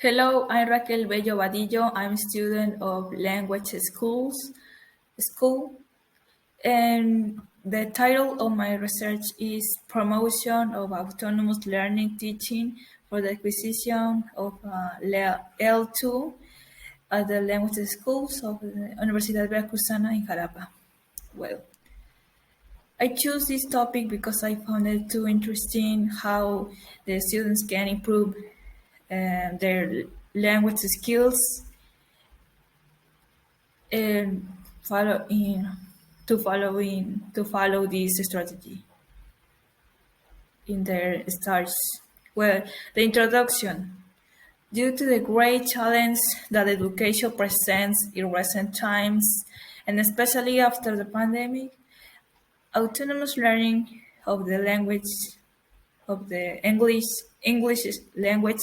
Hello, I'm Raquel Bello Vadillo. I'm a student of language school, and the title of my research is Promotion of Autonomous Learning Teaching for the Acquisition of L2 at the language schools of the Universidad Veracruzana in Jalapa. Well, I chose this topic because I found it too interesting how the students can improve their language skills and follow this strategy in their starts. Well, the introduction. Due to the great challenge that education presents in recent times, and especially after the pandemic, autonomous learning of the language of the English language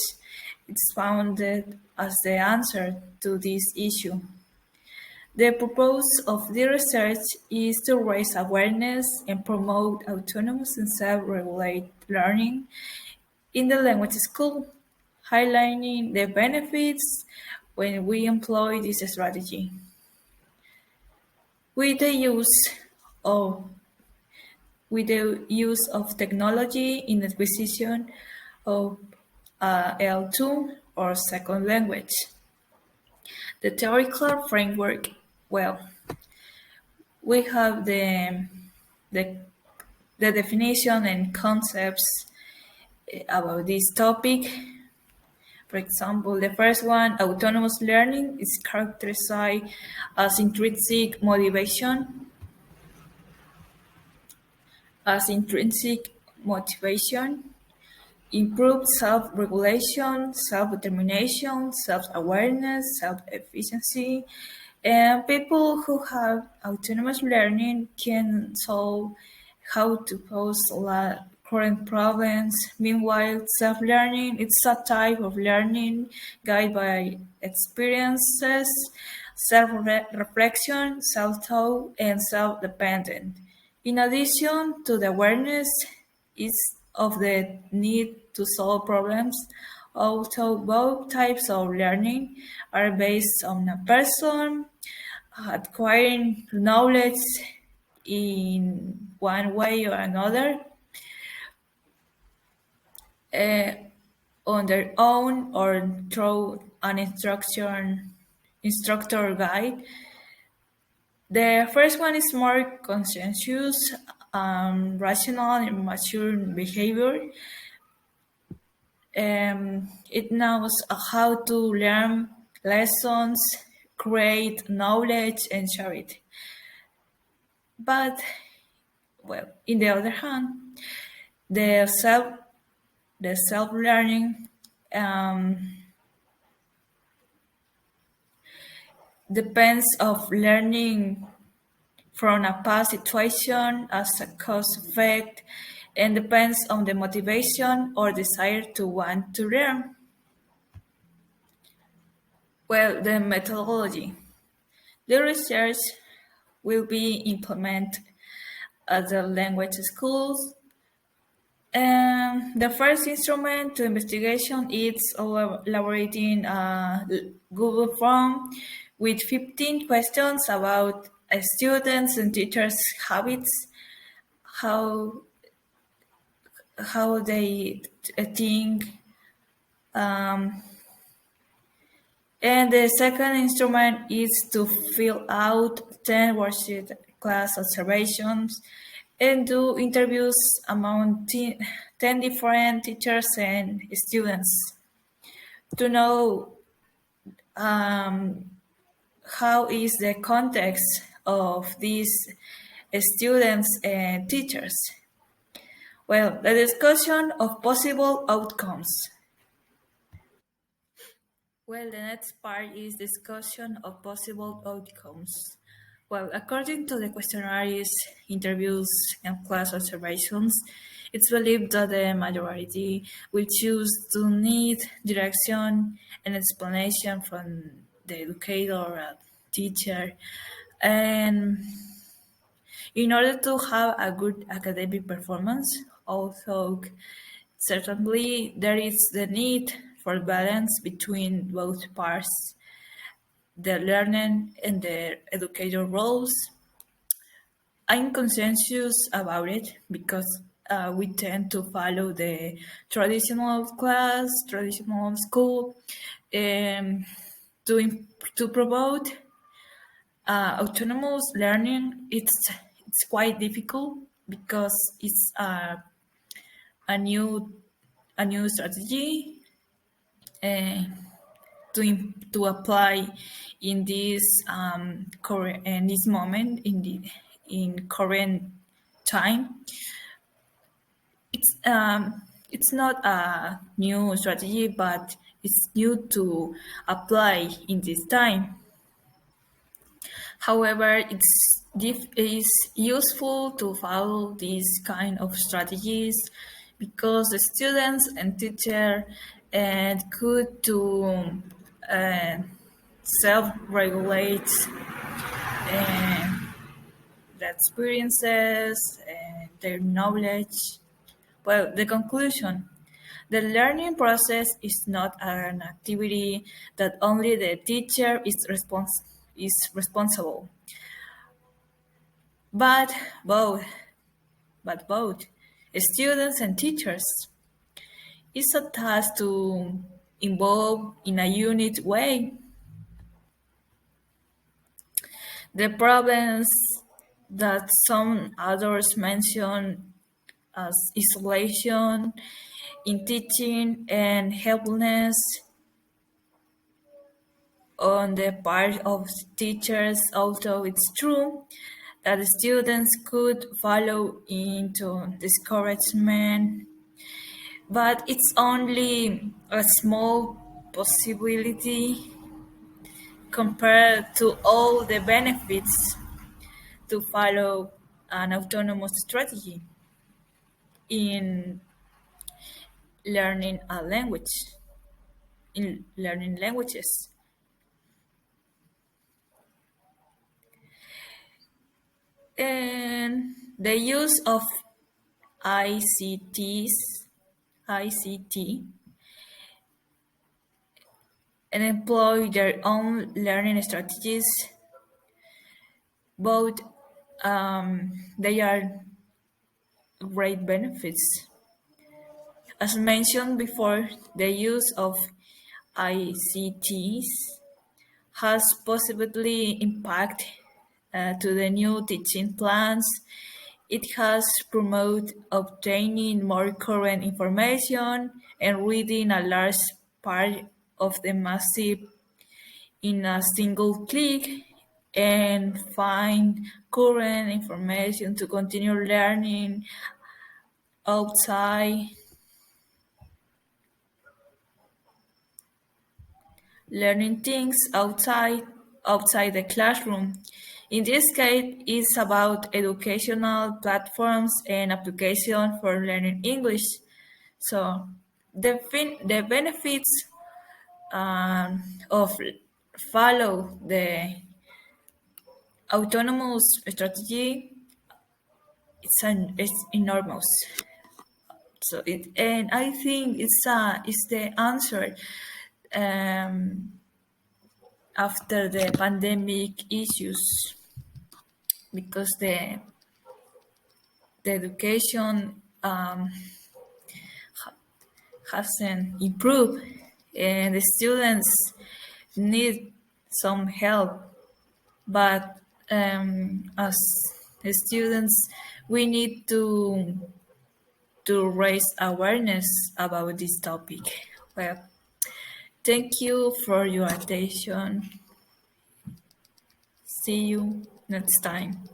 is founded as the answer to this issue. The purpose of the research is to raise awareness and promote autonomous and self-regulate learning in the language school, highlighting the benefits when we employ this strategy. With the use of technology in the acquisition of L2 or second language. The theoretical framework, well, we have the, the definition and concepts about this topic. For example, the first one, autonomous learning, is characterized as intrinsic motivation, improved self-regulation, self-determination, self-awareness, self-efficiency, and people who have autonomous learning can solve how to pose current problems. Meanwhile, self-learning is a type of learning guided by experiences, self-reflection, self-thought, and self-dependent. In addition to the awareness is of the need to solve problems, although both types of learning are based on a person acquiring knowledge in one way or another uh, on their own or through an instructor guide. The first one is more conscientious, rational, and mature behavior. It knows how to learn lessons, create knowledge, and share it. But, well, in the other hand, the self-learning depends of learning from a past situation as a cause effect and depends on the motivation or desire to want to learn. Well, the methodology. The research will be implemented at the language schools. And the first instrument to investigation is elaborating a Google form with 15 questions about students and teachers' habits, how they think. And the second instrument is to fill out 10 worksheet class observations and do interviews among 10 different teachers and students to know how is the context of these students and teachers. Well, the discussion of possible outcomes. Well, the next part is discussion of possible outcomes. Well, according to the questionnaires, interviews, and class observations, it's believed that the majority will choose to need direction and explanation from the educator or teacher. And in order to have a good academic performance, although certainly there is the need for balance between both parts, the learner and the educator roles. I'm consensus about it because we tend to follow the traditional class, traditional school, um, to promote autonomous learning. It's quite difficult because it's a new a new strategy uh, to apply in this current in this moment in current time. It's not a new strategy, but it's new to apply in this time. However, is useful to follow these kind of strategies because the students and teacher could to uh, self-regulate uh, the experiences and their knowledge. Well, the conclusion: the learning process is not an activity that only the teacher is responsible, but both, but both students and teachers is a task to involve in a unit way. The problems that some others mention as isolation in teaching and helplessness on the part of teachers, although it's true that the students could follow into discouragement, but it's only a small possibility compared to all the benefits to follow an autonomous strategy in learning a language, in learning languages. And the use of ICTs, ICT, and employ their own learning strategies. Both they are great benefits. As mentioned before, the use of ICTs has possibly impact to the new teaching plans. It has promoted obtaining more current information and reading a large part of the massive in a single click and find current information to continue outside learning things outside the classroom. In this case, it's about educational platforms and application for learning English. So the benefits of follow the autonomous strategy it's enormous. So it and I think it's the answer um, after the pandemic issues because the education hasn't improved and the students need some help. But as the students, we need to raise awareness about this topic. Well, thank you for your attention. See you next time.